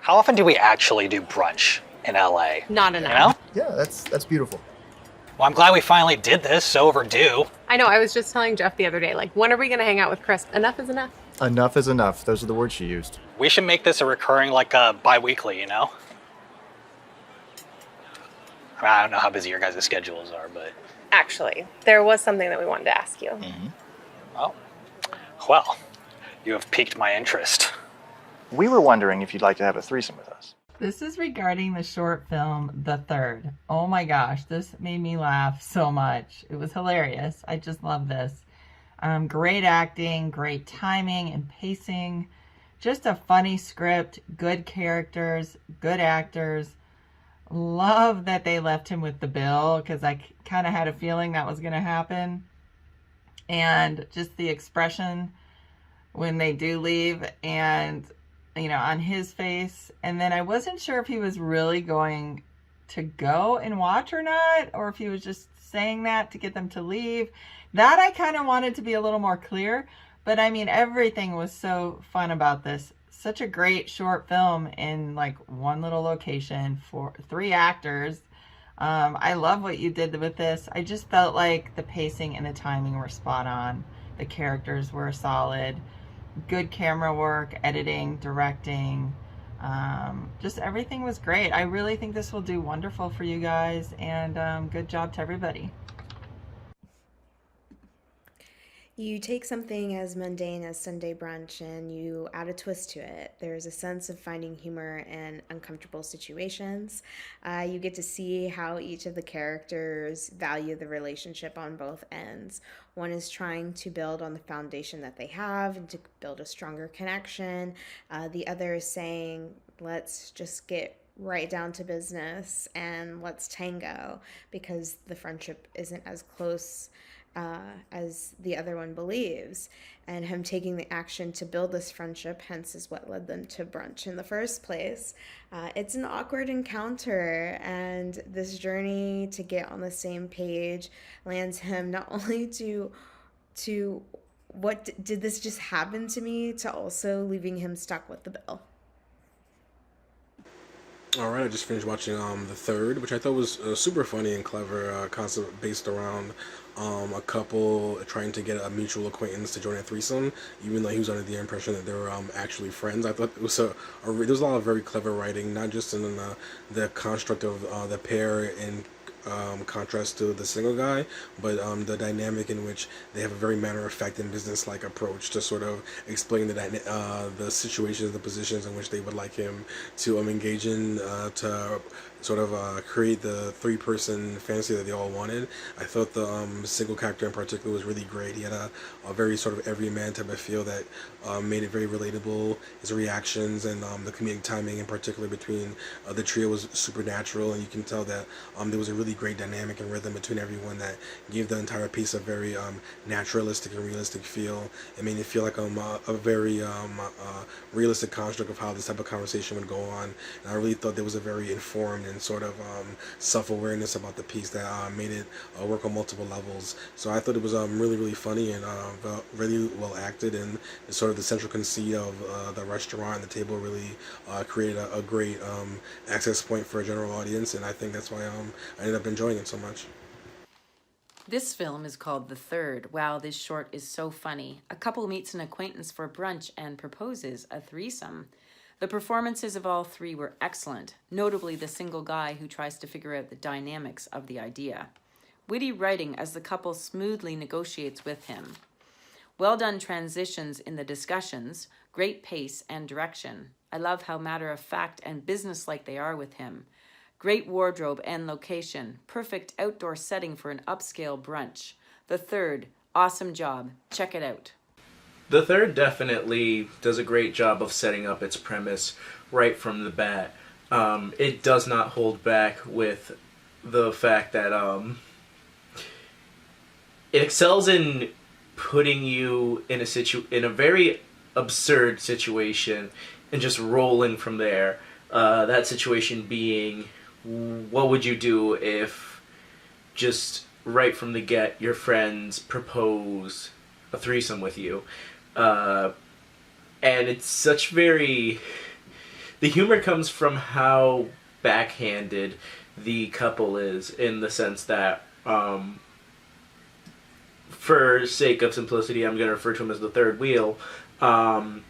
How often do we actually do brunch in LA? Not enough. Yeah, that's beautiful. Well, I'm glad we finally did this. So overdue. I know, I was just telling Jeff the other day, like, when are we going to hang out with Chris? Enough is enough. Enough is enough. Those are the words she used. We should make this a recurring, like, bi-weekly, you know? I don't know how busy your guys' schedules are, but... Actually, there was something that we wanted to ask you. Oh. Well, you have piqued my interest. We were wondering if you'd like to have a threesome with us. This is regarding the short film, The Third. Oh my gosh, this made me laugh so much. It was hilarious. I just love this. Great acting, great timing and pacing. Just a funny script, good characters, good actors. Love that they left him with the bill because I kind of had a feeling that was going to happen. And just the expression when they do leave and, you know, on his face. And then I wasn't sure if he was really going to go and watch or not, or if he was just saying that to get them to leave. That I kind of wanted to be a little more clear. But I mean, everything was so fun about this. Such a great short film in like one little location for 3 actors. I love what you did with this. I just felt like the pacing and the timing were spot on. The characters were solid. Good camera work, editing, directing. Just everything was great. I really think this will do wonderful for you guys, and good job to everybody. You take something as mundane as Sunday brunch and you add a twist to it. There's a sense of finding humor in uncomfortable situations. You get to see how each of the characters value the relationship on both ends. One is trying to build on the foundation that they have and to build a stronger connection. The other is saying, let's just get right down to business and let's tango, because the friendship isn't as close as the other one believes, and him taking the action to build this friendship, hence is what led them to brunch in the first place. It's an awkward encounter, and this journey to get on the same page lands him not only to what did this just happen to me, to also leaving him stuck with the bill. All right, I just finished watching The Third, which I thought was super funny and clever, concept based around a couple trying to get a mutual acquaintance to join a threesome, even though he was under the impression that they were actually friends. I thought it was there was a lot of very clever writing, not just in the construct of the pair in contrast to the single guy, but the dynamic in which they have a very matter-of-fact and business-like approach to sort of explain the situations, the positions in which they would like him to engage in to sort of create the 3-person fantasy that they all wanted. I thought the single character in particular was really great. He had a very sort of everyman type of feel that made it very relatable. His reactions and the comedic timing in particular between the trio was supernatural, and you can tell that there was a really great dynamic and rhythm between everyone that gave the entire piece a very naturalistic and realistic feel. It made it feel like a very realistic construct of how this type of conversation would go on. And I really thought there was a very informed and sort of self-awareness about the piece that made it work on multiple levels. So I thought it was really, really funny and really well acted, and sort of the central conceit of the restaurant and the table really created a great access point for a general audience, and I think that's why I ended up enjoying it so much. This film is called The Third. Wow, this short is so funny. A couple meets an acquaintance for brunch and proposes a threesome. The performances of all 3 were excellent, notably the single guy who tries to figure out the dynamics of the idea. Witty writing as the couple smoothly negotiates with him. Well done transitions in the discussions, great pace and direction. I love how matter-of-fact and businesslike they are with him. Great wardrobe and location, perfect outdoor setting for an upscale brunch. The Third, awesome job. Check it out. The Third definitely does a great job of setting up its premise right from the bat. It does not hold back with the fact that it excels in putting you in a very absurd situation and just rolling from there. That situation being, what would you do if just right from the get your friends propose a threesome with you? And it's such very The humor comes from how backhanded the couple is, in the sense that, for sake of simplicity, I'm going to refer to him as the third wheel. Um,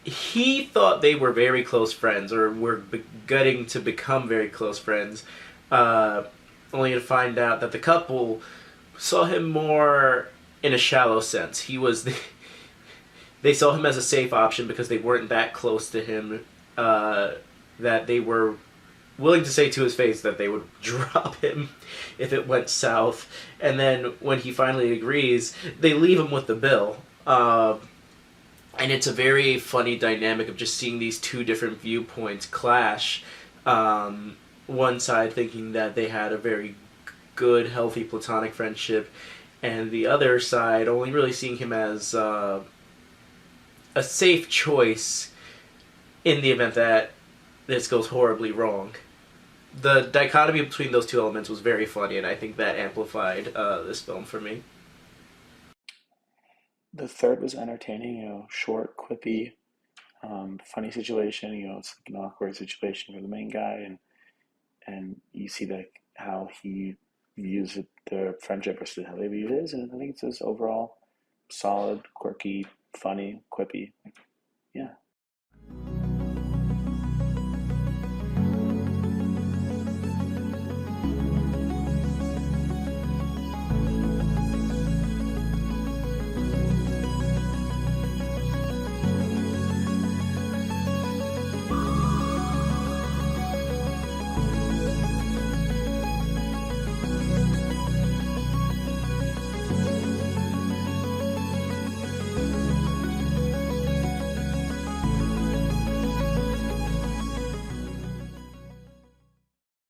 he thought they were very close friends, or were getting to become very close friends, uh, only to find out that the couple saw him more in a shallow sense. They saw him as a safe option because they weren't that close to him, that they were willing to say to his face that they would drop him if it went south. And then when he finally agrees, they leave him with the bill. And it's a very funny dynamic of just seeing these two different viewpoints clash. One side thinking that they had a very good, healthy platonic friendship, and the other side only really seeing him as a safe choice in the event that this goes horribly wrong. The dichotomy between those two elements was very funny, and I think that amplified this film for me. The third was entertaining, short, quippy, funny situation. It's like an awkward situation for the main guy, and you see how he views the friendship versus how they view his, and I think it's just overall solid, quirky, funny, quippy. Yeah.